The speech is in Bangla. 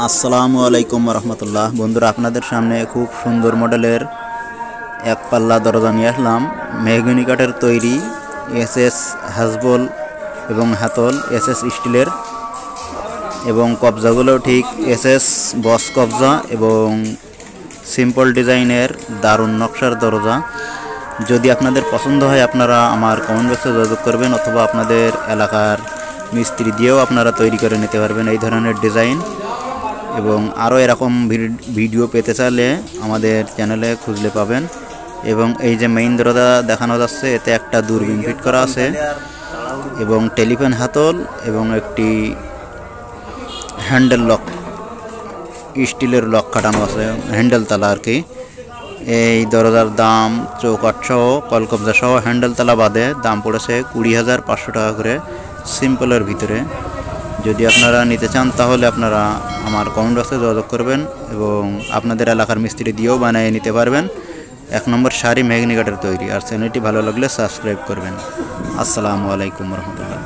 আসসালামু আলাইকুম রহমতুল্লাহ। বন্ধুরা, আপনাদের সামনে খুব সুন্দর মডেলের এক পাল্লা দরজা নিয়ে আসলাম। মেহগনি কাঠের তৈরি, এসএস হাসবল এবং হাতল এসএস স্টিলের, এবং কবজাগুলো ঠিক এসএস বস কবজা এবং সিম্পল ডিজাইনের দারুণ নকশার দরজা। যদি আপনাদের পছন্দ হয় আপনারা আমার কমেন্ট বক্সে যোগাযোগ করবেন, অথবা আপনাদের এলাকার মিস্ত্রি দিয়েও আপনারা তৈরি করে নিতে পারবেন এই ধরনের ডিজাইন। এবং আরও এরকম ভিডিও পেতে চাইলে আমাদের চ্যানেলে খুঁজলে পাবেন। এবং এই যে মেইন দরজা দেখানো যাচ্ছে, এতে একটা দূরবীন ফিট করা আছে এবং টেলিফোন হাতল এবং একটি হ্যান্ডেল লক, স্টিলের লক কাটানো আছে, হ্যান্ডেল তালা আর কি। এই দরজার দাম চৌকাঠ সহ, কলকবজা সহ হ্যান্ডেল তালা বাদে দাম পড়েছে 20,500 টাকা করে সিম্পলের ভিতরে। যদি আপনারা নিতে চান তাহলে আপনারা আমার কমেন্ট বক্সে যোগাযোগ করবেন এবং আপনাদের এলাকার মিস্ত্রি দিয়েও বানিয়ে নিতে পারবেন। 1 নম্বর শাড়ি মেহগনি কাঠের তৈরি। আর চ্যানেলটি ভালো লাগলে সাবস্ক্রাইব করবেন। আসসালামু আলাইকুম রহমতুল্লাহ।